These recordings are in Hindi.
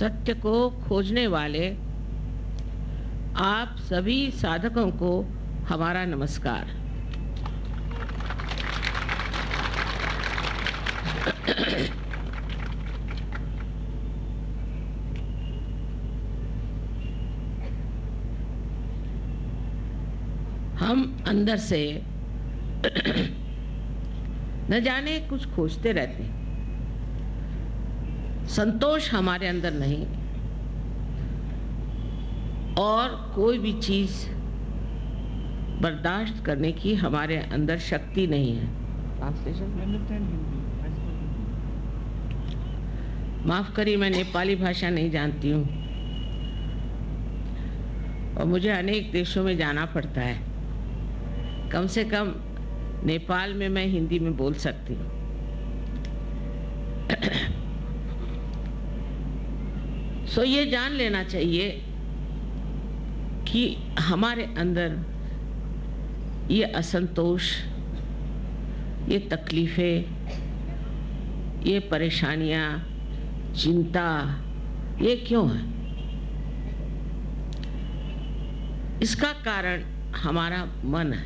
सत्य को खोजने वाले आप सभी साधकों को हमारा नमस्कार। हम अंदर से न जाने कुछ खोजते रहते हैं। संतोष हमारे अंदर नहीं और कोई भी चीज बर्दाश्त करने की हमारे अंदर शक्ति नहीं है। माफ करिए, मैं नेपाली भाषा नहीं जानती हूँ और मुझे अनेक देशों में जाना पड़ता है। कम से कम नेपाल में मैं हिंदी में बोल सकती हूँ। सो ये जान लेना चाहिए कि हमारे अंदर ये असंतोष, ये तकलीफ़ें, ये परेशानियाँ, चिंता, ये क्यों है? इसका कारण हमारा मन है।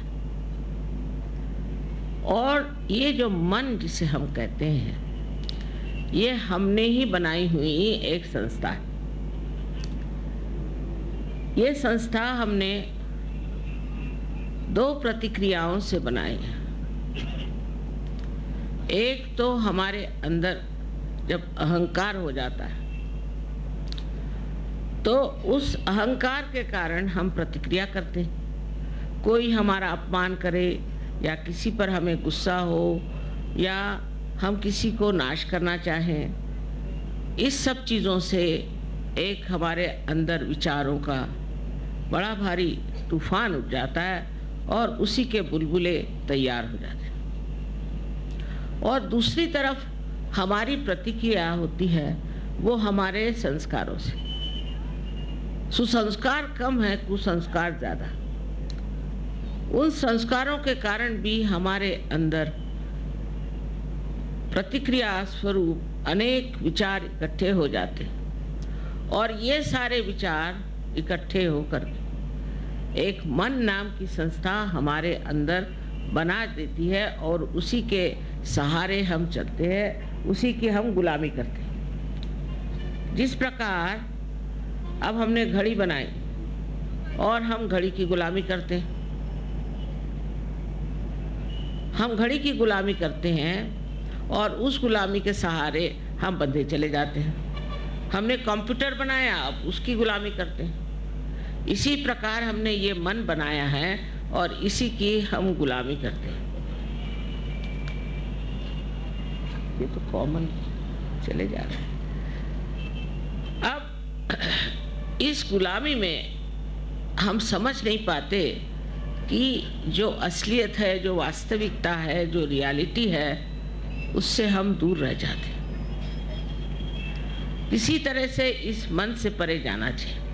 और ये जो मन जिसे हम कहते हैं, ये हमने ही बनाई हुई एक संस्था है। ये संस्था हमने दो प्रतिक्रियाओं से बनाई है। एक तो हमारे अंदर जब अहंकार हो जाता है तो उस अहंकार के कारण हम प्रतिक्रिया करते हैं। कोई हमारा अपमान करे या किसी पर हमें गुस्सा हो या हम किसी को नाश करना चाहें, इस सब चीज़ों से एक हमारे अंदर विचारों का बड़ा भारी तूफान उठ जाता है और उसी के बुलबुले तैयार हो जाते हैं। और दूसरी तरफ हमारी प्रतिक्रिया होती है वो हमारे संस्कारों से। सुसंस्कार कम है, कुसंस्कार ज़्यादा। उन संस्कारों के कारण भी हमारे अंदर प्रतिक्रिया स्वरूप अनेक विचार इकट्ठे हो जाते हैं और ये सारे विचार इकट्ठे होकर एक मन नाम की संस्था हमारे अंदर बना देती है और उसी के सहारे हम चलते हैं, उसी की हम गुलामी करते हैं। जिस प्रकार अब हमने घड़ी बनाई और हम घड़ी की गुलामी करते हैं। हम घड़ी की गुलामी करते हैं और उस गुलामी के सहारे हम बंधे चले जाते हैं। हमने कंप्यूटर बनाया, अब उसकी गुलामी करते हैं। इसी प्रकार हमने ये मन बनाया है और इसी की हम गुलामी करते हैं। ये तो कॉमन चले जा रहे हैं। अब इस गुलामी में हम समझ नहीं पाते कि जो असलियत है, जो वास्तविकता है, जो रियलिटी है, उससे हम दूर रह जाते हैं। इसी तरह से इस मन से परे जाना चाहिए।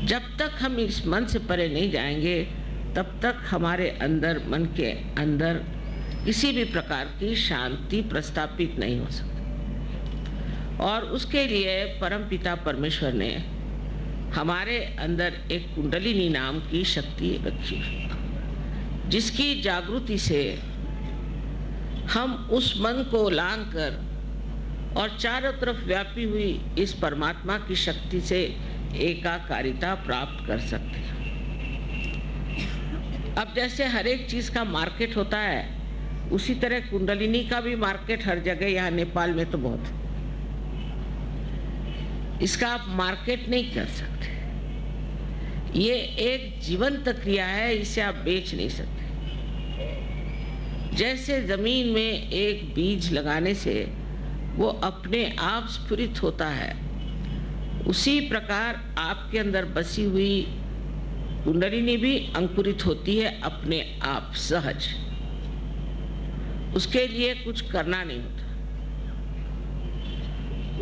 जब तक हम इस मन से परे नहीं जाएंगे तब तक हमारे अंदर, मन के अंदर किसी भी प्रकार की शांति प्रस्थापित नहीं हो सकती। और उसके लिए परमपिता परमेश्वर ने हमारे अंदर एक कुंडलिनी नाम की शक्ति रखी, जिसकी जागृति से हम उस मन को लांग कर और चारों तरफ व्यापी हुई इस परमात्मा की शक्ति से एकाकारिता प्राप्त कर सकते हैं। अब जैसे हर एक चीज का मार्केट होता है, उसी तरह कुंडलिनी का भी मार्केट हर जगह, यहाँ नेपाल में तो बहुत है। इसका आप मार्केट नहीं कर सकते। ये एक जीवंत क्रिया है, इसे आप बेच नहीं सकते। जैसे जमीन में एक बीज लगाने से वो अपने आप स्फुरित होता है, उसी प्रकार आपके अंदर बसी हुई कुंडलिनी भी अंकुरित होती है अपने आप सहज। उसके लिए कुछ करना नहीं होता।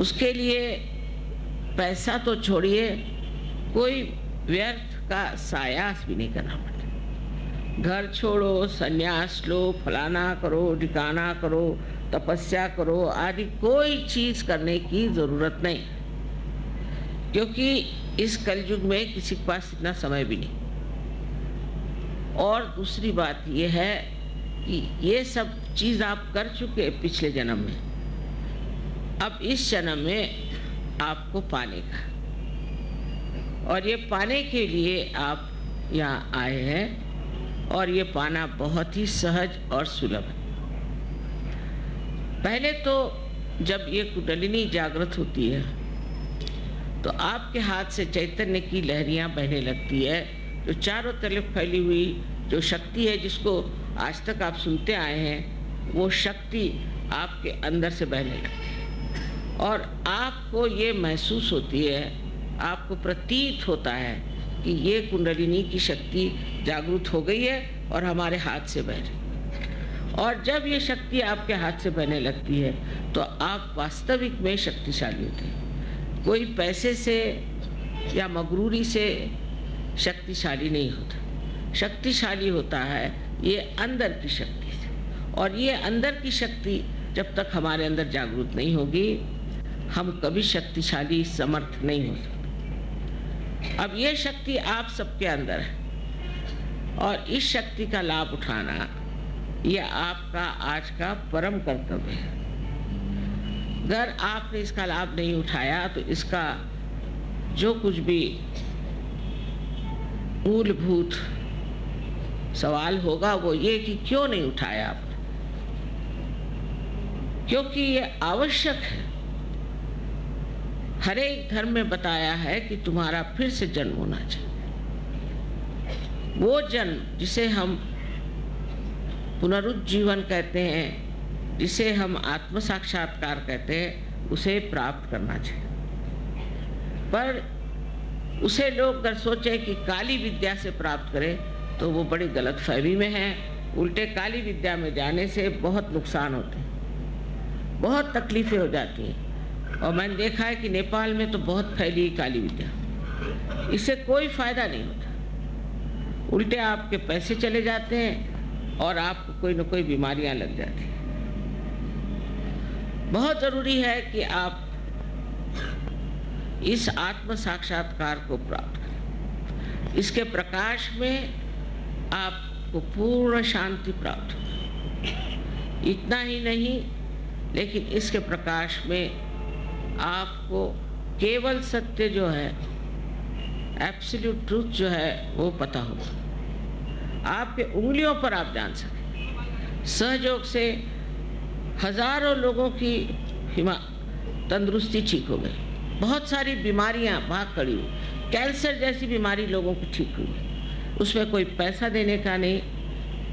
उसके लिए पैसा तो छोड़िए, कोई व्यर्थ का सायास भी नहीं करना पड़ता। घर छोड़ो, संन्यास लो, फलाना करो, ठिकाना करो, तपस्या करो आदि कोई चीज करने की जरूरत नहीं। क्योंकि इस कलयुग में किसी के पास इतना समय भी नहीं। और दूसरी बात ये है कि ये सब चीज़ आप कर चुके पिछले जन्म में, अब इस जन्म में आपको पाने का, और ये पाने के लिए आप यहाँ आए हैं, और ये पाना बहुत ही सहज और सुलभ है। पहले तो जब ये कुंडलिनी जागृत होती है तो आपके हाथ से चैतन्य की लहरियाँ बहने लगती है, जो चारों तरफ फैली हुई जो शक्ति है जिसको आज तक आप सुनते आए हैं, वो शक्ति आपके अंदर से बहने लगती है और आपको ये महसूस होती है, आपको प्रतीत होता है कि ये कुंडलिनी की शक्ति जागृत हो गई है और हमारे हाथ से बह रही। और जब ये शक्ति आपके हाथ से बहने लगती है तो आप वास्तविक में शक्तिशाली होते हैं। कोई पैसे से या मगरूरी से शक्तिशाली नहीं होता, शक्तिशाली होता है ये अंदर की शक्ति से। और ये अंदर की शक्ति जब तक हमारे अंदर जागृत नहीं होगी, हम कभी शक्तिशाली समर्थ नहीं हो सकते। अब ये शक्ति आप सबके अंदर है और इस शक्ति का लाभ उठाना ये आपका आज का परम कर्तव्य है। अगर आपने इसका लाभ नहीं उठाया तो इसका जो कुछ भी मूलभूत सवाल होगा वो ये कि क्यों नहीं उठाया आपने, क्योंकि ये आवश्यक है। हर एक धर्म में बताया है कि तुम्हारा फिर से जन्म होना चाहिए। वो जन्म जिसे हम पुनरुज्जीवन कहते हैं, जिसे हम आत्म साक्षात्कार कहते हैं, उसे प्राप्त करना चाहिए। पर उसे लोग अगर सोचे कि काली विद्या से प्राप्त करें तो वो बड़ी गलतफहमी में है। उल्टे काली विद्या में जाने से बहुत नुकसान होते हैं, बहुत तकलीफ़ें हो जाती हैं। और मैंने देखा है कि नेपाल में तो बहुत फैली काली विद्या, इससे कोई फ़ायदा नहीं होता। उल्टे आपके पैसे चले जाते हैं और आपको कोई न कोई बीमारियां लग जाती हैं। बहुत ज़रूरी है कि आप इस आत्म साक्षात्कार को प्राप्त करें। इसके प्रकाश में आपको पूर्ण शांति प्राप्त हो। इतना ही नहीं, लेकिन इसके प्रकाश में आपको केवल सत्य जो है, एब्सोल्यूट ट्रूथ जो है, वो पता होगा। आपके उंगलियों पर आप जान सकें। सहयोग से हजारों लोगों की तंदुरुस्ती ठीक हो गई, बहुत सारी बीमारियां भाग खड़ी हुई, कैंसर जैसी बीमारी लोगों की ठीक हुई। उसमें कोई पैसा देने का नहीं,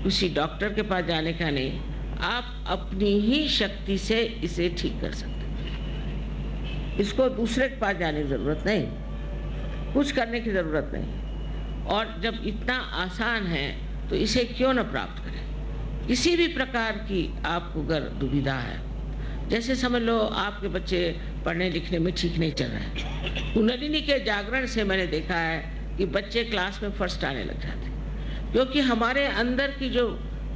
किसी डॉक्टर के पास जाने का नहीं, आप अपनी ही शक्ति से इसे ठीक कर सकते हैं। इसको दूसरे के पास जाने की ज़रूरत नहीं, कुछ करने की ज़रूरत नहीं। और जब इतना आसान है तो इसे क्यों न प्राप्त करें। किसी भी प्रकार की आपको अगर दुविधा है, जैसे समझ लो आपके बच्चे पढ़ने लिखने में ठीक नहीं चल रहे हैं, कुंडलिनी के जागरण से मैंने देखा है कि बच्चे क्लास में फर्स्ट आने लग जाते हैं, क्योंकि हमारे अंदर की जो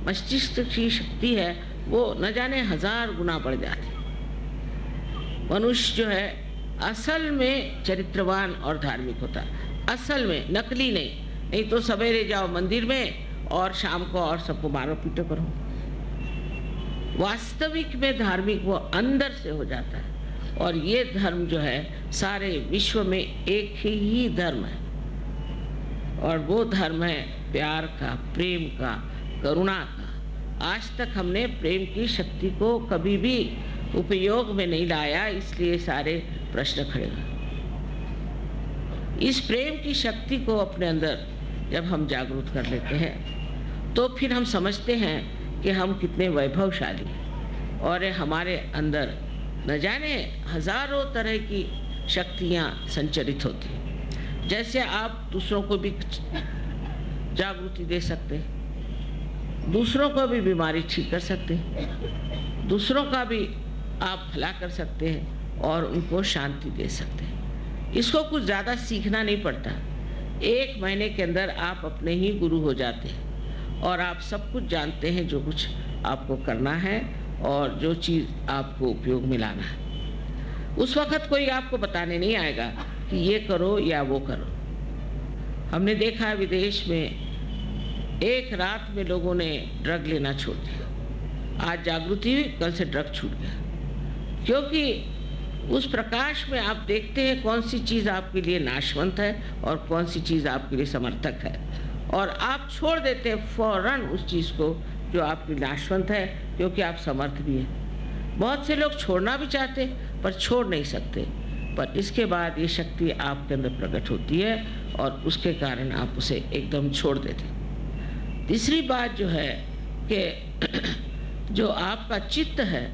मस्तिष्क की शक्ति है वो न जाने 1000 गुना बढ़ जाती है। मनुष्य जो है असल में चरित्रवान और धार्मिक होता है, असल में, नकली नहीं तो सवेरे जाओ मंदिर में और शाम को और सबको मारो पीटो करो। वास्तविक में धार्मिक वो अंदर से हो जाता है। और ये धर्म जो है सारे विश्व में एक ही धर्म है, और वो धर्म है प्यार का, प्रेम का, करुणा का। आज तक हमने प्रेम की शक्ति को कभी भी उपयोग में नहीं लाया, इसलिए सारे प्रश्न खड़े हुए। इस प्रेम की शक्ति को अपने अंदर जब हम जागरूक कर लेते हैं तो फिर हम समझते हैं कि हम कितने वैभवशाली हैं, और हमारे अंदर न जाने हजारों तरह की शक्तियाँ संचरित होती हैं। जैसे आप दूसरों को भी जागृति दे सकते हैं, दूसरों को भी बीमारी ठीक कर सकते हैं, दूसरों का भी आप भला कर सकते हैं और उनको शांति दे सकते हैं। इसको कुछ ज़्यादा सीखना नहीं पड़ता। 1 महीने के अंदर आप अपने ही गुरु हो जाते हैं और आप सब कुछ जानते हैं जो कुछ आपको करना है और जो चीज़ आपको उपयोग में लाना है। उस वक़्त कोई आपको बताने नहीं आएगा कि ये करो या वो करो। हमने देखा है विदेश में एक रात में लोगों ने ड्रग लेना छोड़ दिया। आज जागृति हुई, कल से ड्रग छूट गया, क्योंकि उस प्रकाश में आप देखते हैं कौन सी चीज़ आपके लिए नाशवंत है और कौन सी चीज़ आपके लिए समर्थक है, और आप छोड़ देते हैं फौरन उस चीज़ को जो आपकी नाशवंत है, क्योंकि आप समर्थ भी हैं। बहुत से लोग छोड़ना भी चाहते पर छोड़ नहीं सकते, पर इसके बाद ये शक्ति आपके अंदर प्रकट होती है और उसके कारण आप उसे एकदम छोड़ देते। तीसरी बात जो है कि जो आपका चित्त है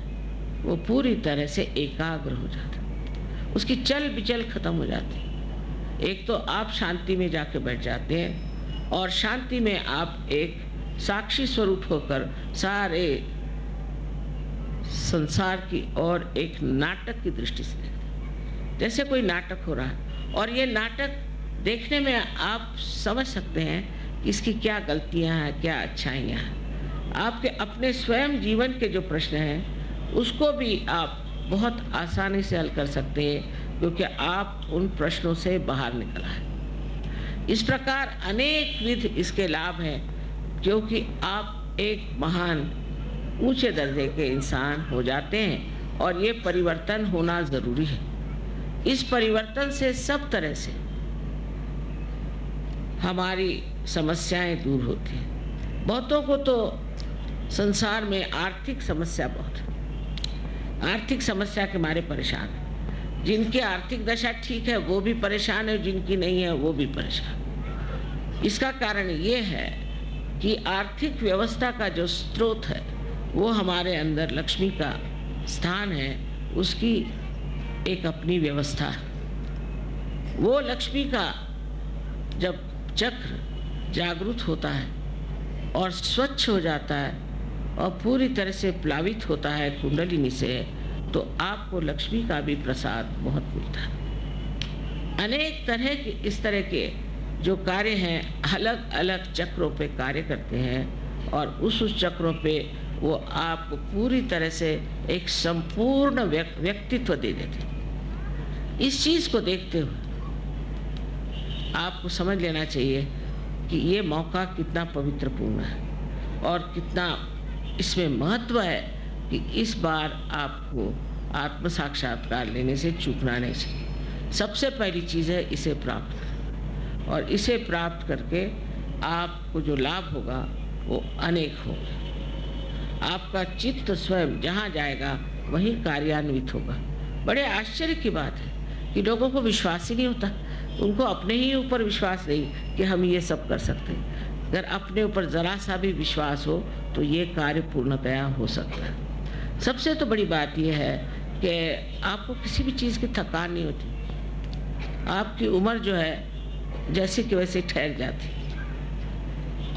वो पूरी तरह से एकाग्र हो जाता है, उसकी चल बिचल खत्म हो जाती है। एक तो आप शांति में जाके बैठ जाते हैं और शांति में आप एक साक्षी स्वरूप होकर सारे संसार की और एक नाटक की दृष्टि से देखते हैं, जैसे कोई नाटक हो रहा है, और ये नाटक देखने में आप समझ सकते हैं कि इसकी क्या गलतियां हैं, क्या अच्छाइयां हैं। आपके अपने स्वयं जीवन के जो प्रश्न हैं उसको भी आप बहुत आसानी से हल कर सकते हैं, क्योंकि आप उन प्रश्नों से बाहर निकल आए। इस प्रकार अनेक विध इसके लाभ हैं, क्योंकि आप एक महान ऊंचे दर्जे के इंसान हो जाते हैं और ये परिवर्तन होना ज़रूरी है। इस परिवर्तन से सब तरह से हमारी समस्याएं दूर होती हैं। बहुतों को तो संसार में आर्थिक समस्या बहुत है, आर्थिक समस्या के मारे परेशान है। जिनकी आर्थिक दशा ठीक है वो भी परेशान है, जिनकी नहीं है वो भी परेशान। इसका कारण ये है कि आर्थिक व्यवस्था का जो स्रोत है वो हमारे अंदर लक्ष्मी का स्थान है, उसकी एक अपनी व्यवस्था है। वो लक्ष्मी का जब चक्र जागृत होता है और स्वच्छ हो जाता है और पूरी तरह से प्लावित होता है कुंडलिनी से, तो आपको लक्ष्मी का भी प्रसाद बहुत मिलता है। अनेक तरह के इस तरह के जो कार्य हैं अलग अलग चक्रों पे कार्य करते हैं और उस चक्रों पे वो आपको पूरी तरह से एक संपूर्ण व्यक्तित्व दे देते हैं। इस चीज़ को देखते हुए आपको समझ लेना चाहिए कि ये मौका कितना पवित्रपूर्ण है और कितना इसमें महत्व है कि इस बार आपको आत्म साक्षात्कार लेने से चूकना नहीं चाहिए। सबसे पहली चीज़ है इसे प्राप्त करें, और इसे प्राप्त करके आपको जो लाभ होगा वो अनेक होगा। आपका चित्त स्वयं जहाँ जाएगा वहीं कार्यान्वित होगा। बड़े आश्चर्य की बात है कि लोगों को विश्वास ही नहीं होता, उनको अपने ही ऊपर विश्वास नहीं कि हम ये सब कर सकते हैं। अगर अपने ऊपर ज़रा सा भी विश्वास हो तो ये कार्य पूर्णतया हो सकता है। सबसे तो बड़ी बात यह है कि आपको किसी भी चीज़ की थकान नहीं होती। आपकी उम्र जो है जैसे कि वैसे ठहर जाती,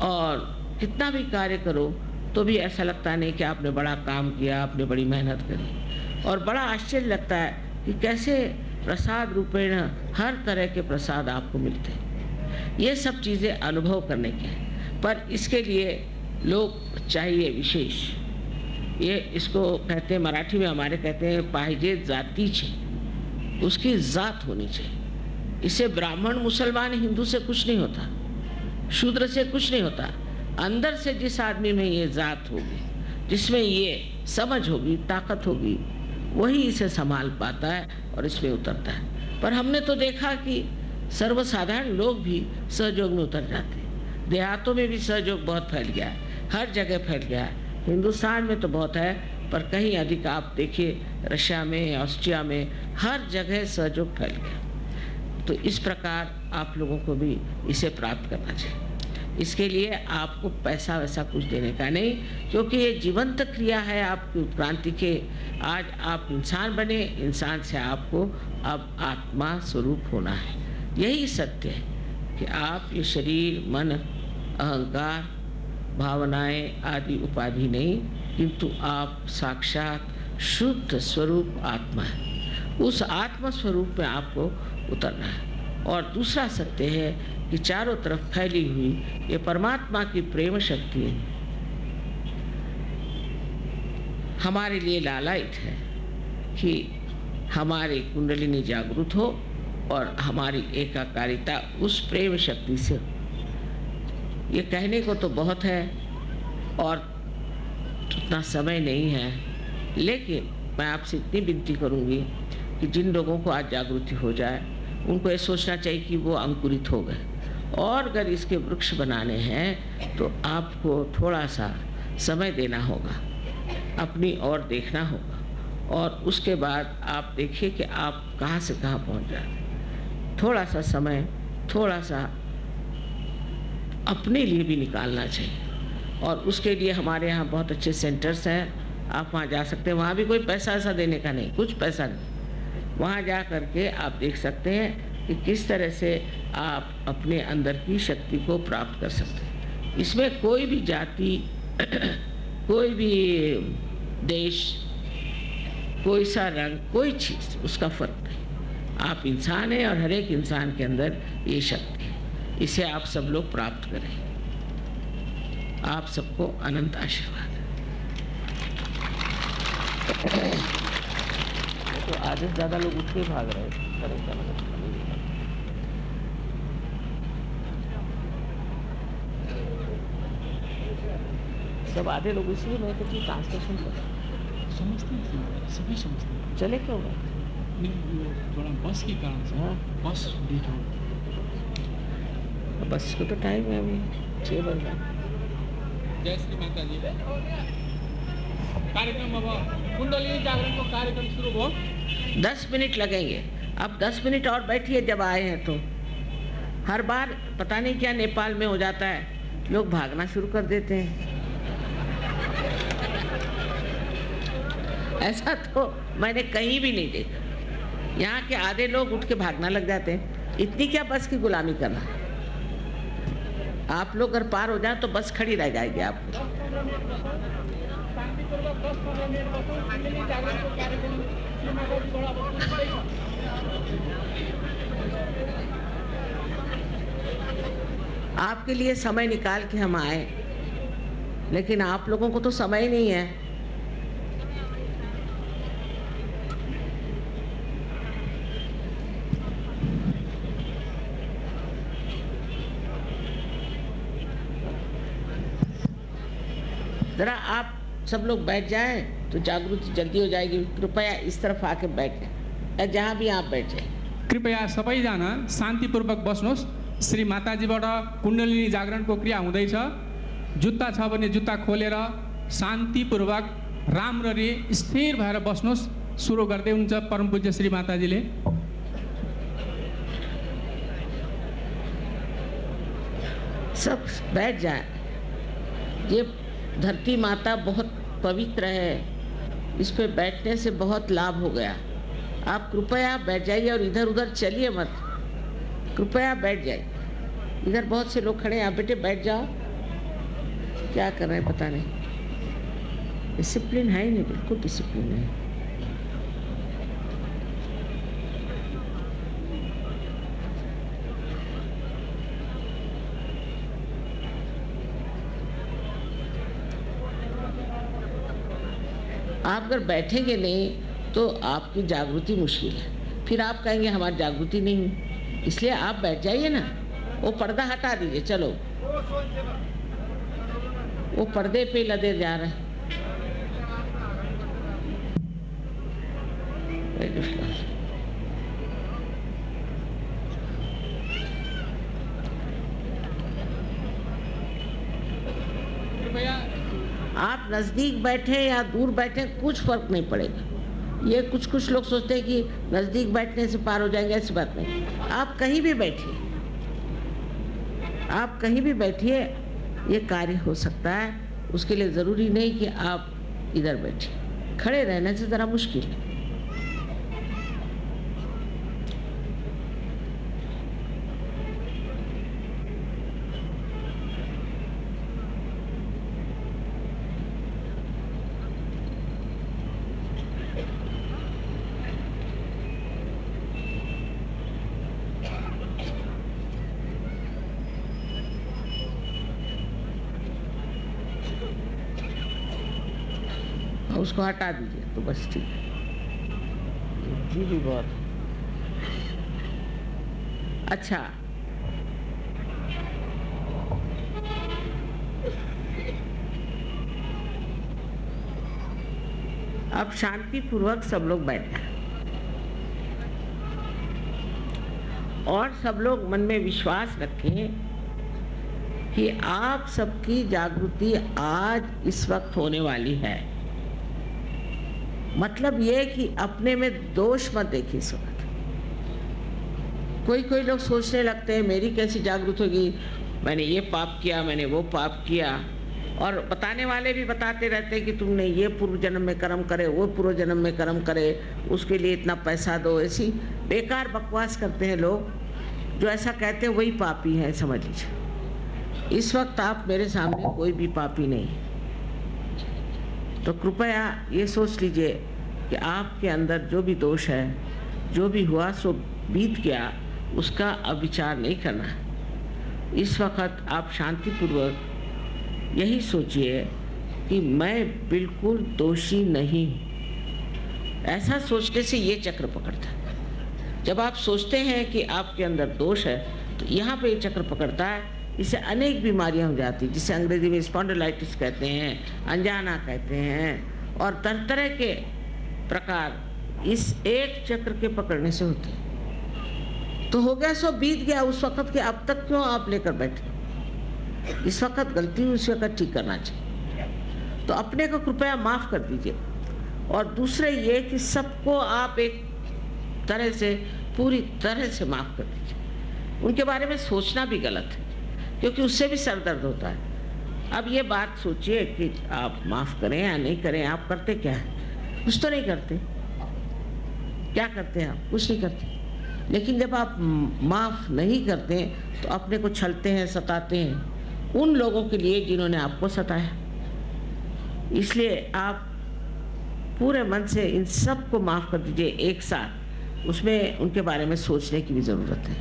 और कितना भी कार्य करो तो भी ऐसा लगता नहीं कि आपने बड़ा काम किया, आपने बड़ी मेहनत करी। और बड़ा आश्चर्य लगता है कि कैसे प्रसाद रूपेण हर तरह के प्रसाद आपको मिलते हैं। ये सब चीज़ें अनुभव करने के हैं, पर इसके लिए लोग चाहिए विशेष। ये इसको कहते हैं, मराठी में हमारे कहते हैं पाहिजे जातीचे, उसकी जात होनी चाहिए। इससे ब्राह्मण मुसलमान हिंदू से कुछ नहीं होता, शूद्र से कुछ नहीं होता। अंदर से जिस आदमी में ये जात होगी, जिसमें ये समझ होगी, ताकत होगी, वही इसे संभाल पाता है और इसमें उतरता है। पर हमने तो देखा कि सर्वसाधारण लोग भी सहयोग में उतर जाते हैं। देहातों में भी सहयोग बहुत फैल गया है, हर जगह फैल गया है। हिंदुस्तान में तो बहुत है, पर कहीं अधिक आप देखिए रशिया में, ऑस्ट्रिया में, हर जगह सहयोग फैल गया। तो इस प्रकार आप लोगों को भी इसे प्राप्त करना चाहिए। इसके लिए आपको पैसा वैसा कुछ देने का नहीं, क्योंकि ये जीवंत क्रिया है आपकी उत्क्रांति के। आज आप इंसान बने, इंसान से आपको अब आत्मा स्वरूप होना है। यही सत्य है कि आप ये शरीर, मन, अहंकार, भावनाएं आदि उपाधि नहीं, किंतु आप साक्षात शुद्ध स्वरूप आत्मा है। उस आत्मा स्वरूप में आपको उतरना है। और दूसरा सत्य है कि चारों तरफ फैली हुई ये परमात्मा की प्रेम शक्ति हमारे लिए लालायित है कि हमारी कुंडलिनी जागृत हो और हमारी एकाकारिता उस प्रेम शक्ति से। ये कहने को तो बहुत है और उतना समय नहीं है, लेकिन मैं आपसे इतनी विनती करूंगी कि जिन लोगों को आज जागृति हो जाए उनको ये सोचना चाहिए कि वो अंकुरित हो गए, और अगर इसके वृक्ष बनाने हैं तो आपको थोड़ा सा समय देना होगा, अपनी ओर देखना होगा, और उसके बाद आप देखिए कि आप कहाँ से कहाँ पहुँच जाए। थोड़ा सा समय, थोड़ा सा अपने लिए भी निकालना चाहिए, और उसके लिए हमारे यहाँ बहुत अच्छे सेंटर्स हैं, आप वहाँ जा सकते हैं। वहाँ भी कोई पैसा ऐसा देने का नहीं, कुछ पैसा नहीं। वहाँ जा कर के आप देख सकते हैं कि किस तरह से आप अपने अंदर की शक्ति को प्राप्त कर सकते हैं। इसमें कोई भी जाति, कोई भी देश, कोई सा रंग, कोई चीज़, उसका फर्क नहीं। आप इंसान हैं और हर एक इंसान के अंदर ये शक्ति है। इसे आप सब लोग प्राप्त करें। आप सबको अनंत आशीर्वाद। तो आधे से ज़्यादा लोग उठ के भाग रहे हैं। सब आधे लोग इसलिए मैं कहती ट्रांसलेशन कर समझते हैं, सभी समझते हैं। चले क्यों गए? नहीं, थोड़ा बस के कारण से। हाँ, बस लेट हो। बस को तो टाइम है अभी 6 बज रहा। जय श्री माता जी। कार्यक्रम अब कुंडली जागरण को कार्यक्रम शुरू हो। 10 मिनट लगेंगे। अब 10 मिनट और बैठिए। जब आए हैं तो हर बार पता नहीं क्या नेपाल में हो जाता है, लोग भागना शुरू कर देते हैं। ऐसा तो मैंने कहीं भी नहीं देखा। यहाँ के आधे लोग उठ के भागना लग जाते हैं। इतनी क्या बस की गुलामी करना। आप लोग अगर पार हो जाए तो बस खड़ी रह जाएगी। आपको आपके लिए समय निकाल के हम आए, लेकिन आप लोगों को तो समय ही नहीं है। जरा आप सब लोग बैठ जाएं तो जागृति जल्दी हो जाएगी। कृपया इस तरफ आके बैठें, या जहाँ भी आप बैठे। कृपया सबैजना शान्तिपूर्वक बस्नुहोस्। श्री माताजीबाट कुण्डलिनी जागरणको क्रिया हुँदैछ। जुत्ता छ भने जुत्ता खोलेर शान्तिपूर्वक राम्ररी स्थिर भएर बस्नुहोस्। सुरु गर्दै हुनुहुन्छ परम पूज्य श्री माताजीले। सब बैठ जाएं। ये धरती माता बहुत पवित्र है, इस पे बैठने से बहुत लाभ हो गया। आप कृपया बैठ जाइए और इधर उधर चलिए मत। कृपया बैठ जाइए। इधर बहुत से लोग खड़े हैं, आप बेटे बैठ जाओ। क्या कर रहे हैं पता नहीं। डिसिप्लिन है ही नहीं, बिल्कुल डिसिप्लिन नहीं। आप अगर बैठेंगे नहीं तो आपकी जागृति मुश्किल है। फिर आप कहेंगे हमारी जागृति नहीं हुई। इसलिए आप बैठ जाइए ना। वो पर्दा हटा दीजिए। चलो, वो पर्दे पे लदे जा रहे हैं। आप नज़दीक बैठे या दूर बैठे कुछ फर्क नहीं पड़ेगा। ये कुछ लोग सोचते हैं कि नज़दीक बैठने से पार हो जाएंगे, ऐसी बात नहीं। आप कहीं भी बैठिए, आप कहीं भी बैठिए, ये कार्य हो सकता है। उसके लिए ज़रूरी नहीं कि आप इधर बैठिए। खड़े रहने से ज़रा मुश्किल है। उसको हटा दीजिए तो बस ठीक है। जी भी बहुत अच्छा, अब शांति पूर्वक सब लोग बैठ जाए और सब लोग मन में विश्वास रखें कि आप सबकी जागृति आज इस वक्त होने वाली है। मतलब ये कि अपने में दोष मत देखिए इस वक्त। कोई लोग सोचने लगते हैं मेरी कैसी जागृत होगी, मैंने ये पाप किया, मैंने वो पाप किया, और बताने वाले भी बताते रहते हैं कि तुमने ये पूर्व जन्म में कर्म करे, वो पूर्व जन्म में कर्म करे, उसके लिए इतना पैसा दो। ऐसी बेकार बकवास करते हैं लोग। जो ऐसा कहते हैं वही पापी है, समझ लीजिए। इस वक्त आप मेरे सामने कोई भी पापी नहीं, तो कृपया ये सोच लीजिए कि आपके अंदर जो भी दोष है, जो भी हुआ सो बीत गया, उसका अब विचार नहीं करना है। इस वक्त आप शांतिपूर्वक यही सोचिए कि मैं बिल्कुल दोषी नहीं हूँ। ऐसा सोचने से ये चक्र पकड़ता है। जब आप सोचते हैं कि आपके अंदर दोष है तो यहाँ पे ये चक्र पकड़ता है। इससे अनेक बीमारियाँ हो जाती, जिसे अंग्रेजी में स्पॉन्डिलाइटिस कहते हैं, अनजाना कहते हैं, और तरह तरह के प्रकार इस एक चक्र के पकड़ने से होते हैं। तो हो गया सो बीत गया उस वक्त के, अब तक क्यों आप लेकर बैठे? इस वक्त गलती हुई, उस वक्त ठीक करना चाहिए। तो अपने को कृपया माफ़ कर दीजिए। और दूसरे ये कि सबको आप एक तरह से, पूरी तरह से माफ़ कर दीजिए। उनके बारे में सोचना भी गलत है, क्योंकि उससे भी सर दर्द होता है। अब ये बात सोचिए कि आप माफ़ करें या नहीं करें। आप करते क्या है? कुछ तो नहीं करते। क्या करते हैं आप? कुछ नहीं करते। लेकिन जब आप माफ़ नहीं करते तो अपने को छलते हैं, सताते हैं उन लोगों के लिए जिन्होंने आपको सताया। इसलिए आप पूरे मन से इन सब को माफ़ कर दीजिए एक साथ। उसमें उनके बारे में सोचने की भी ज़रूरत है।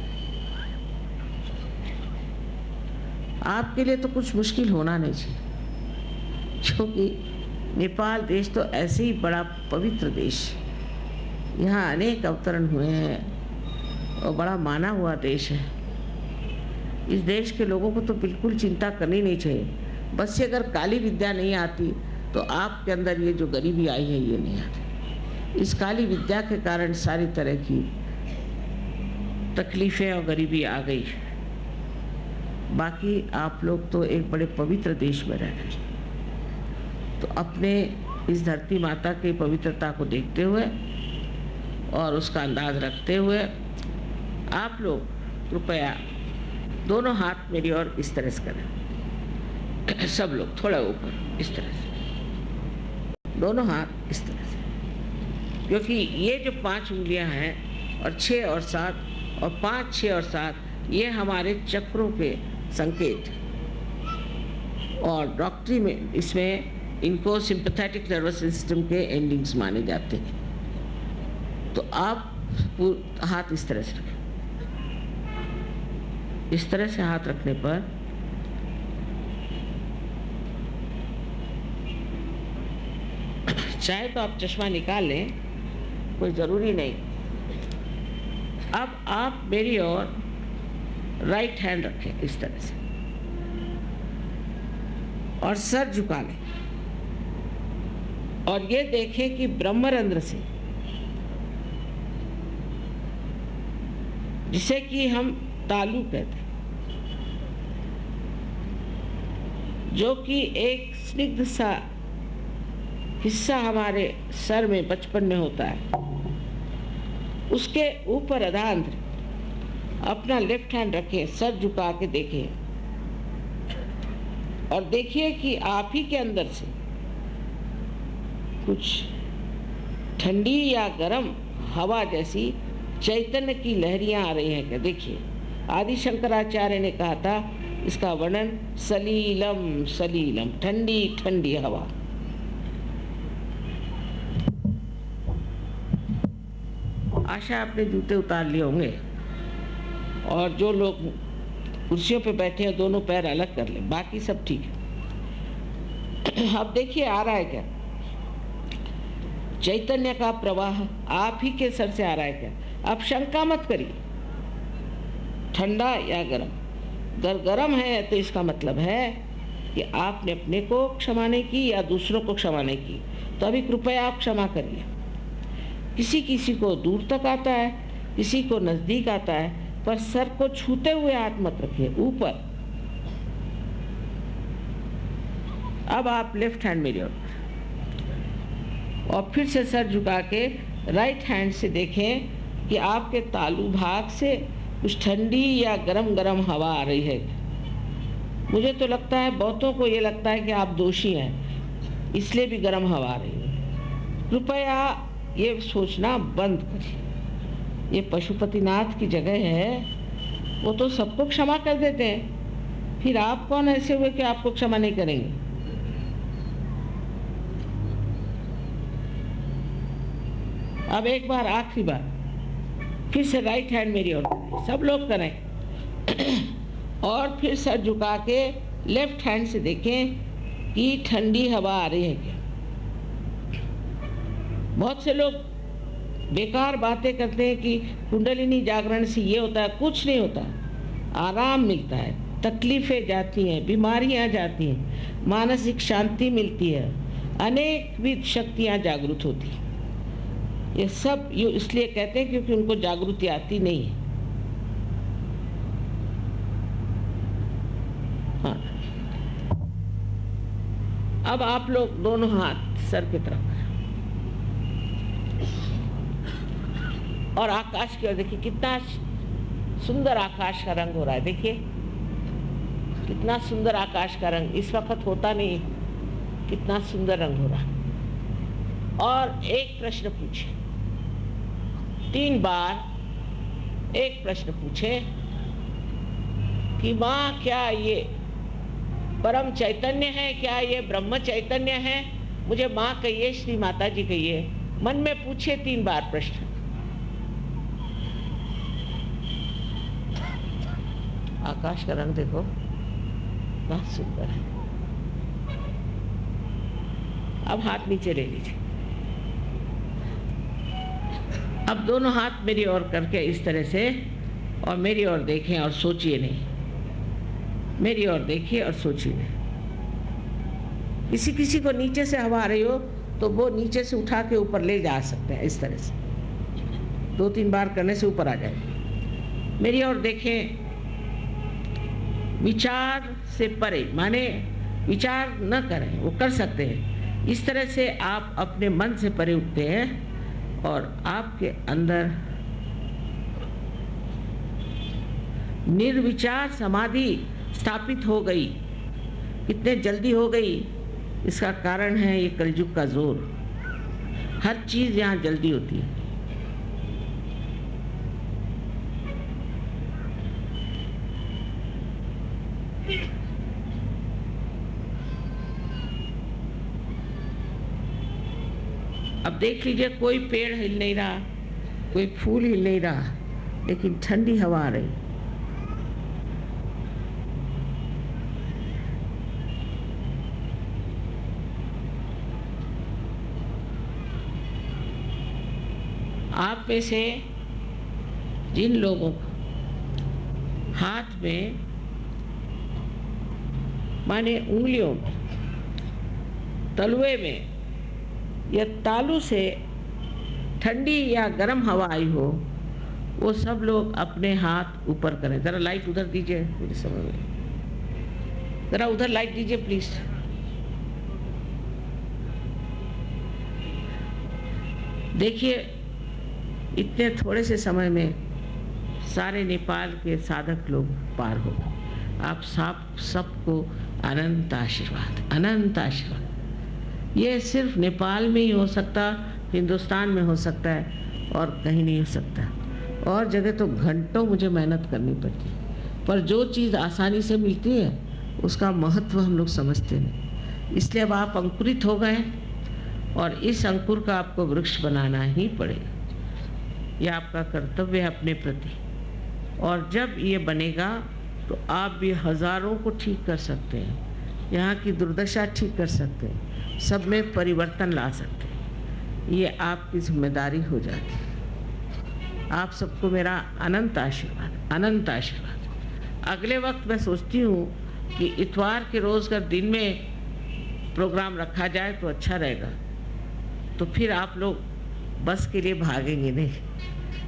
आपके लिए तो कुछ मुश्किल होना नहीं चाहिए, क्योंकि नेपाल देश तो ऐसे ही बड़ा पवित्र देश, यहाँ अनेक अवतरण हुए हैं और बड़ा माना हुआ देश है। इस देश के लोगों को तो बिल्कुल चिंता करनी नहीं चाहिए। बस ये अगर काली विद्या नहीं आती तो आपके अंदर ये जो गरीबी आई है ये नहीं आती। इस काली विद्या के कारण सारी तरह की तकलीफ़ें और गरीबी आ गई। बाकी आप लोग तो एक बड़े पवित्र देश में रह रहे हैं। तो अपने इस धरती माता की पवित्रता को देखते हुए और उसका अंदाज रखते हुए आप लोग कृपया दोनों हाथ मेरी ओर इस तरह से करें। सब लोग थोड़ा ऊपर इस तरह से, दोनों हाथ इस तरह से, क्योंकि ये जो 5 उंगलियां हैं और 6 और 7 और 5, 6 और 7 ये हमारे चक्रों के संकेत। और डॉक्टरी में इसमें इनको सिंपैथेटिक नर्वस सिस्टम के एंडिंग्स माने जाते हैं। तो आप हाथ इस तरह से रखें। इस तरह से हाथ रखने पर चाहे तो आप चश्मा निकाल लें, कोई ज़रूरी नहीं। अब आप मेरी ओर राइट हैंड रखें इस तरह से और सर झुका लें और ये देखें कि ब्रह्मरंध्र से, जिसे कि हम तालु कहते हैं, जो कि एक स्निग्ध सा हिस्सा हमारे सर में बचपन में होता है, उसके ऊपर अधांध्र अपना लेफ्ट हैंड रखें, सर झुका के देखें और देखिए कि आप ही के अंदर से कुछ ठंडी या गर्म हवा जैसी चैतन्य की लहरियां आ रही हैं क्या? देखिए, आदि शंकराचार्य ने कहा था इसका वर्णन सलीलम सलीलम, ठंडी ठंडी हवा। आशा आपने जूते उतार लिए होंगे और जो लोग कुर्सियों पे बैठे हैं दोनों पैर अलग कर लें, बाकी सब ठीक है। अब देखिए आ रहा है क्या चैतन्य का प्रवाह? आप ही के सर से आ रहा है क्या? अब शंका मत करिए, ठंडा या गर्म। अगर गर्म है तो इसका मतलब है कि आपने अपने को क्षमा नहीं की या दूसरों को क्षमा नहीं की, तो अभी कृपया आप क्षमा करिए। किसी किसी को दूर तक आता है, किसी को नज़दीक आता है, पर सर को छूते हुए हाथ मत रखिए, ऊपर। अब आप लेफ्ट हैंड मेरी ओर और फिर से सर झुका के राइट हैंड से देखें कि आपके तालू भाग से कुछ ठंडी या गरम गरम हवा आ रही है। मुझे तो लगता है, बहुतों को ये लगता है कि आप दोषी हैं, इसलिए भी गरम हवा आ रही है। कृपया ये सोचना बंद करिए। ये पशुपतिनाथ की जगह है, वो तो सबको क्षमा कर देते हैं, फिर आप कौन ऐसे हुए कि आपको क्षमा नहीं करेंगे। अब एक बार, आखिरी बार, फिर से राइट हैंड मेरी ओर करें, सब लोग करें। और फिर सर झुका के लेफ्ट हैंड से देखें कि ठंडी हवा आ रही है क्या। बहुत से लोग बेकार बातें करते हैं कि कुंडलिनी जागरण से ये होता है, कुछ नहीं होता। आराम मिलता है, तकलीफें जाती हैं, बीमारियां जाती हैं, मानसिक शांति मिलती है, अनेक विध शक्तियां जागृत होती हैं। ये सब इसलिए कहते हैं क्योंकि उनको जागृति आती नहीं है। हाँ, अब आप लोग दोनों हाथ सर की तरफ और आकाश की ओर देखिए। कितना सुंदर आकाश का रंग हो रहा है, देखिए कितना सुंदर आकाश का रंग इस वक्त होता नहीं, कितना सुंदर रंग हो रहा है। और एक प्रश्न पूछे, 3 बार एक प्रश्न पूछे कि माँ क्या ये परम चैतन्य है, क्या ये ब्रह्म चैतन्य है, मुझे माँ कहिए, श्री माता जी कहिए। मन में पूछे 3 बार प्रश्न। आकाश का रंग देखो बहुत सुंदर है। अब हाथ नीचे ले लीजिए। अब दोनों हाथ मेरी ओर करके इस तरह से, और मेरी ओर देखें और सोचिए नहीं, मेरी ओर देखिए और सोचिए नहीं। किसी किसी को नीचे से हवा आ रही हो तो वो नीचे से उठा के ऊपर ले जा सकते हैं, इस तरह से 2-3 बार करने से ऊपर आ जाए। मेरी ओर देखें, विचार से परे, माने विचार न करें, वो कर सकते हैं। इस तरह से आप अपने मन से परे उठते हैं और आपके अंदर निर्विचार समाधि स्थापित हो गई। कितने जल्दी हो गई, इसका कारण है ये कलयुग का जोर। हर चीज़ यहाँ जल्दी होती है। अब देख लीजिए, कोई पेड़ हिल नहीं रहा, कोई फूल हिल नहीं रहा, लेकिन ठंडी हवा आ रही। आप में से जिन लोगों को हाथ में, माने उंगलियों में, तलुए में या तालू से ठंडी या गर्म हवा आई हो, वो सब लोग अपने हाथ ऊपर करें। ज़रा लाइट उधर दीजिए मेरे समय में, ज़रा उधर लाइट दीजिए प्लीज़। देखिए, इतने थोड़े से समय में सारे नेपाल के साधक लोग पार हो गए। आप सबको अनंत आशीर्वाद, अनंत आशीर्वाद। ये सिर्फ नेपाल में ही हो सकता, हिंदुस्तान में हो सकता है, और कहीं नहीं हो सकता। और जगह तो घंटों मुझे मेहनत करनी पड़ती, पर जो चीज़ आसानी से मिलती है उसका महत्व हम लोग समझते नहीं। इसलिए अब आप अंकुरित हो गए और इस अंकुर का आपको वृक्ष बनाना ही पड़ेगा। यह आपका कर्तव्य है अपने प्रति। और जब ये बनेगा तो आप भी हज़ारों को ठीक कर सकते हैं, यहाँ की दुर्दशा ठीक कर सकते हैं, सब में परिवर्तन ला सकते हैं। ये आपकी जिम्मेदारी हो जाती है। आप सबको मेरा अनंत आशीर्वाद, अनंत आशीर्वाद। अगले वक्त मैं सोचती हूँ कि इतवार के रोज़ अगर दिन में प्रोग्राम रखा जाए तो अच्छा रहेगा, तो फिर आप लोग बस के लिए भागेंगे नहीं।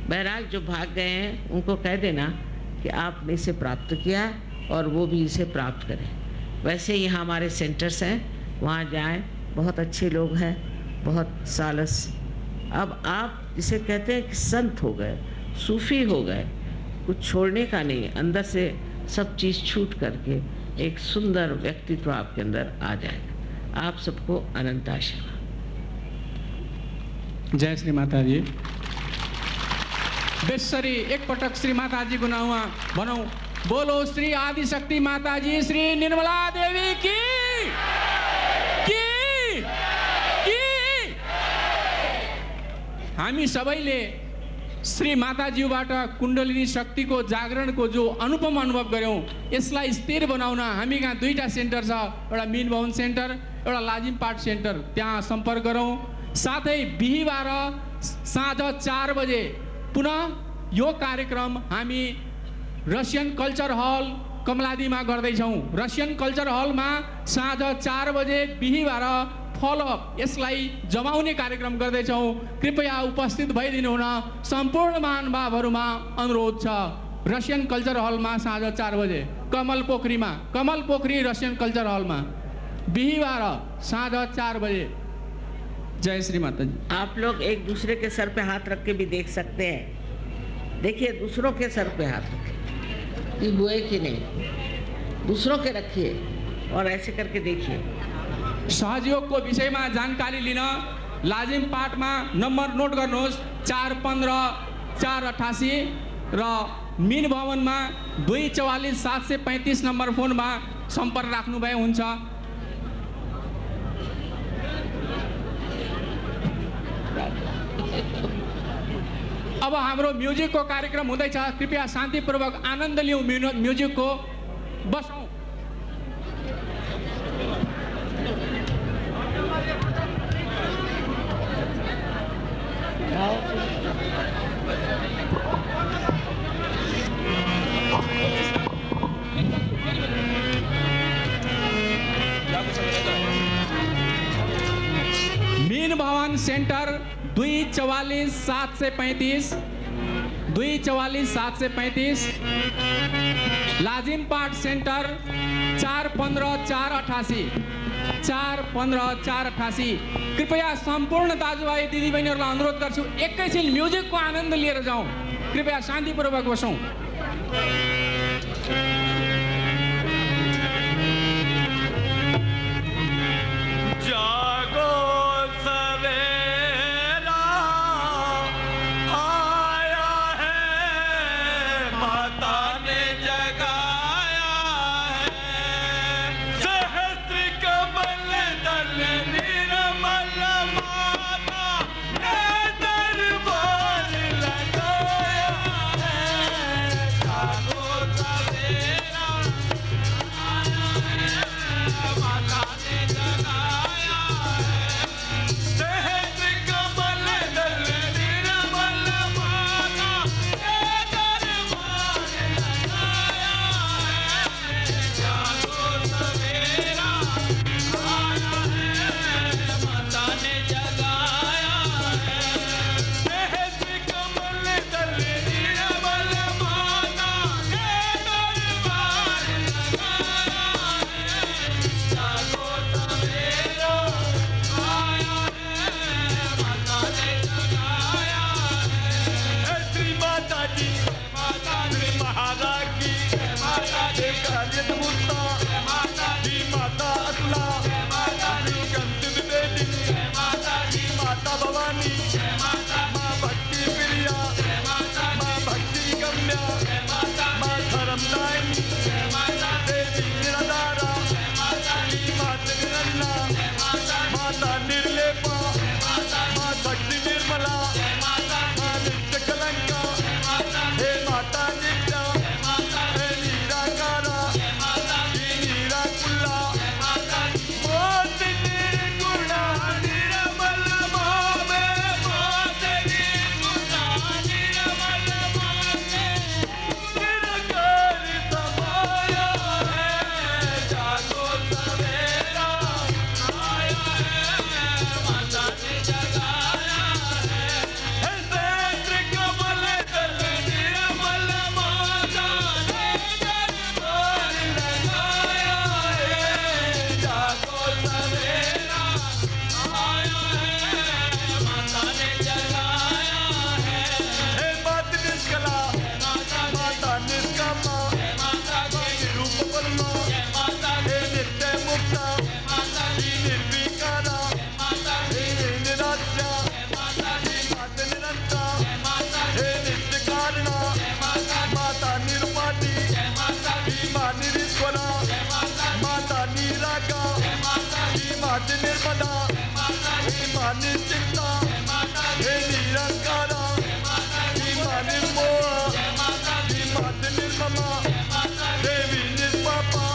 बहरहाल जो भाग गए हैं उनको कह देना कि आपने इसे प्राप्त किया और वो भी इसे प्राप्त करें। वैसे यहाँ हमारे सेंटर्स हैं, वहाँ जाएं, बहुत अच्छे लोग हैं, बहुत सालस। अब आप जिसे कहते हैं कि संत हो गए, सूफी हो गए, कुछ छोड़ने का नहीं, अंदर से सब चीज़ छूट करके एक सुंदर व्यक्तित्व आपके अंदर आ जाएगा। आप सबको अनंत आशीर्वाद। जय श्री माताजी। बेसरी एक पटक श्री माताजी को नाउँ भनौँ, बोलो श्री आदिशक्ति माताजी श्री निर्मला देवी की हामी सबैले श्री माताजीबाट कुण्डलिनी शक्तिको जागरणको जो अनुपम अनुभव गऱ्यौँ, यसलाई स्थिर बनाउन हामी कहाँ दुईटा सेन्टर छ, एउटा मिन भवन सेन्टर, एउटा लाजिमपाट सेन्टर, त्यहाँ सम्पर्क गरौँ। साथै बिहीबार साँझ 4 बजे पुनः यो कार्यक्रम हामी रसियन कल्चर हल कमलादीमा गर्दैछौँ। रसियन कल्चर हलमा साँझ 4 बजे बिहीबार फलोअप यसलाई जमाउने कार्यक्रम गर्दैछौँ। कृपया उपस्थित भइदिनु हुन सम्पूर्ण महानुभावहरूमा अनुरोध छ। रसियन कल्चर हलमा साँझ 4 बजे कमल पोखरी रसियन कल्चर हलमा बिहीबार साँझ 4 बजे। जय श्री माता जी। आप लोग एक दूसरे के सर पे हाथ रख के भी देख सकते हैं। देखिए, दूसरों के सर पे हाथ रखें कि हुए कि नहीं, दूसरों के रखिए और ऐसे करके देखिए। सहयोगको विषयमा जानकारी लिन लाजिमपाटमा नम्बर नोट गर्नुहोस् 415-488 र मिन भवनमा 244-735 नम्बर फोनमा सम्पर्क राख्नुभए हुन्छ। अब हाम्रो म्युजिकको कार्यक्रम हुँदैछ, कृपया शान्तिपूर्वक आनन्द लिउँ म्युजिकको। बसौँ। मिन भवन सेन्टर 244-735, 244-735, लाजिमपाट सेन्टर 415-488, 415-488। कृपया सम्पूर्ण दाजुभाइ दिदीबहिनीहरूलाई अनुरोध गर्छु, एकैछिन म्युजिकको आनन्द लिएर जाउँ। कृपया शान्तिपूर्वक बसौँ। सवेरा आया है, माता ने जगाया है। हे माता निष्कला, माता निष्कामा, माता के रूप वर्मा, हे नित्य मुक्ता, हे निर्विकारा, हे निराज्या, माता निरंता, हे नित्य कारणा, माता निर्वाणी, माता निरीश्वरा, माता निरागा, माता निर्मला, माता निश्चिंता, हे निरंकारा, माता निर्मोह, माता निर्ममा, देवी निर्पापा,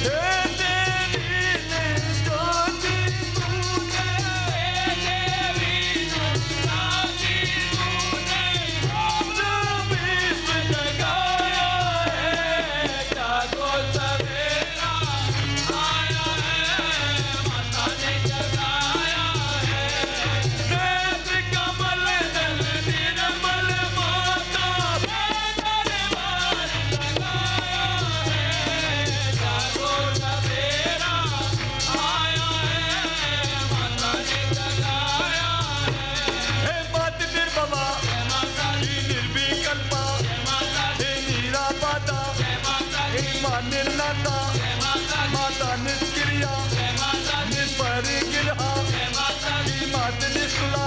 हे देवी निर्ज्योति तूने, देवी निर्ज्योति तूने सब विश्व जगाया है। जागो सवेरा आया है, माता ने जगाया है। नेत्र कमल दल निर्मल माता दरबार लगाया है। जागो सवेरा आया है, माता ने जगाया है। हे माता निर्ममा, हे निर्विकल्पा, हे निरापादा, हे मां निर्नाता, माता निष्क्रिया, निष्परिग्रहा, हे माता निष्कुला,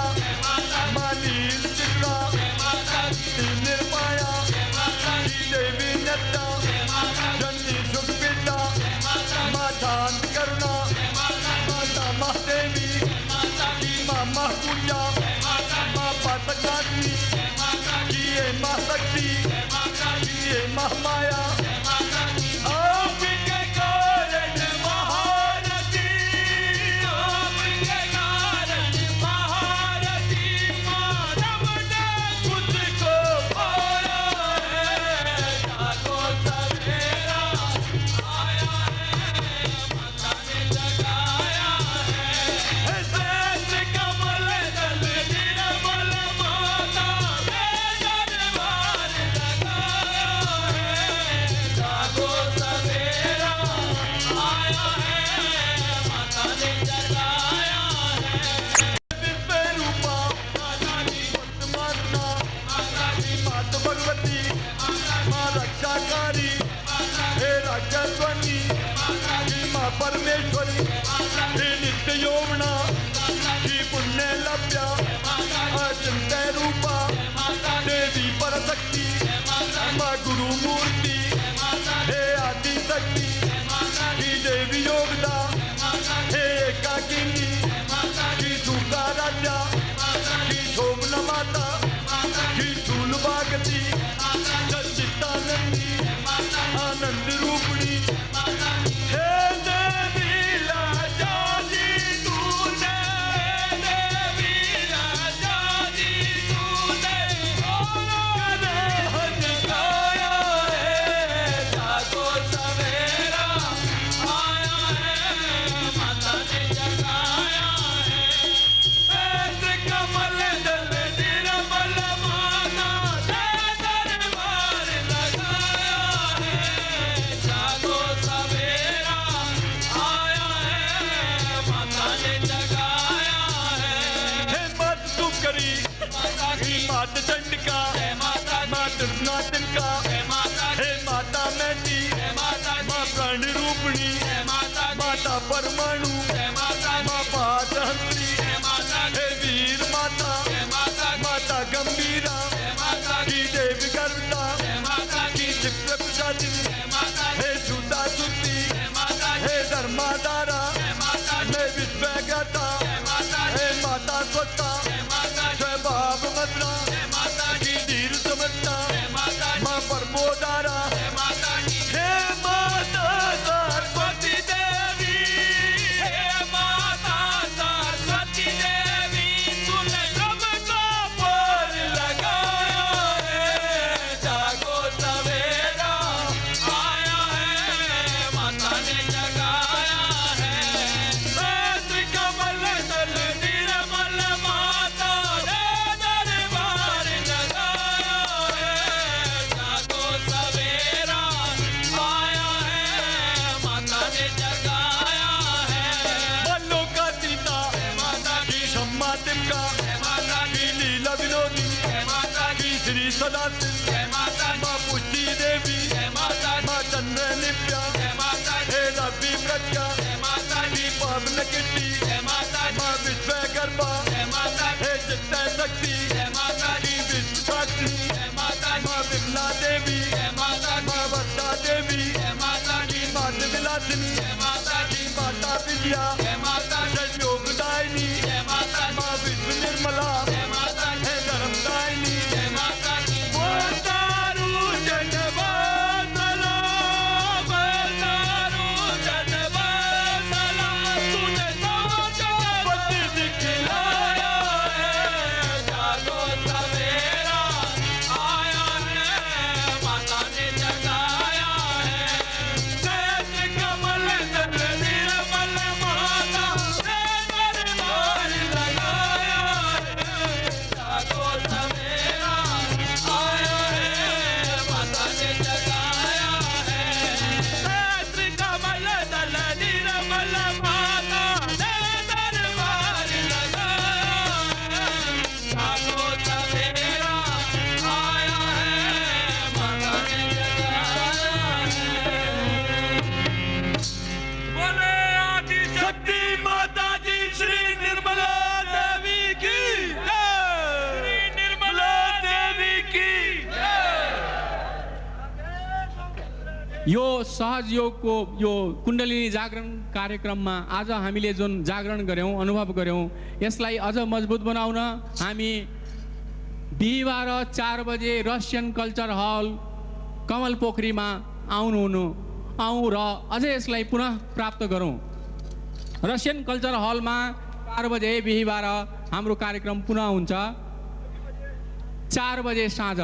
मां नीलचित्रा, हे निर्माया, हे देवी नत्ता, जननी सुखपिता, मां शांत करुणा, माता महादेवी, मां महापूजा, मां पातकाग्नि, ये मां शक्ति, ये महामाया, आपके कारण महारथी, आपके कारण महारथी, मानव ने खुद को पाया है। जागो सवेरा आया है, माता ने जगाया है। श्रेष्ठ कमल दल निर्मल माता दरबार लगाया है। जागो सवेरा आया है, माता ने जगाया है। विश्व रूपा, माता माता भगवती, माँ रक्षाकारी, हे राक्षस्वनी, माँ परमेश्वरी, हे नित्य यौवना, हे पुण्य लभ्या, अचिंत्य रूपा, देवी परशक्ति, माँ गुरु मूर्ति, हे आदि शक्ति, हे देवी योगदा, हे एकाकिनी, हे दुर्गा राजा, हे शोभना माता, हे शूलभागती, सच्चिदानंदी, आनंद रूपिणी, हे देवी राजाजी तूने, देवी राजाजी तूने कलह जगाया है। जागो सवेरा आया है, माता ने जगाया है। नेत्र कमल दल निर्मल माता दरबार लगाया है। जागो सवेरा आया है, माता ने जगाया है। हे माता सुकरी, हे माता चंडिका, माँ दुर्नाथन का, हे माता मैती, माँ प्राण रूपिणी, माता परमाणु, माँ पादहंत्री, हे वीर माता, माता गंभीरा, की देवी गर्भता, की दिव्य प्रसादिनी, हे सुधा सुती, हे धर्माधारा, हे विश्वगाता, हे माता स्वता, स्वभाव मद्रा, की धीर समझता, माँ परमोदारा, हे माता सरस्वती देवी, हे माता सरस्वती देवी, तुलसी सदा जय माता माँ पुष्टि देवी जय माता माँ चंद्र निप्या जय माता हे रवि प्रज्ञा जय माता दी पावन कीर्ति जय माता माँ विश्वकर्मा जय माता हे चित्त शक्ति जय माता दी विश्व साक्षी जय माता माँ विमला देवी जय माता माँ वर्षा देवी जय माता दी माता विलासिनी जय माता दी माता विद्या जय माता योगदायिनी जय माता माँ विश्व निर्मला जय माता है धर्मदायिनी जय माता दी बोलतारू जनवासला तुझे पति दिखलाया है जागो सवेरा आया है माता ने जगाया है नेत्र कमल नयन निर्मल माता ने दरबार लगाया है जागो सवेरा आया है माता ने जगाया है नेत्र कमल नयन निर्मल माता ने दरबार लगाया है जागो सवेरा आया है माता ने जगाया है बोले आदि शक्ति माता जी श्री निर्मला देवी की जय श्री निर्मला देवी की यो सहज योगको यो कुण्डलिनी जागरण कार्यक्रममा आज हामीले जुन जागरण गऱ्यौँ अनुभव गऱ्यौँ यसलाई अझ मजबुत बनाउन हामी बिहिबार 4 बजे रसियन कल्चर हल कमल पोखरीमा आउँ र अझै यसलाई पुनः प्राप्त गरौँ। रसियन कल्चर हलमा 4 बजे बिहिबार हाम्रो कार्यक्रम पुनः हुन्छ 4 बजे साँझ।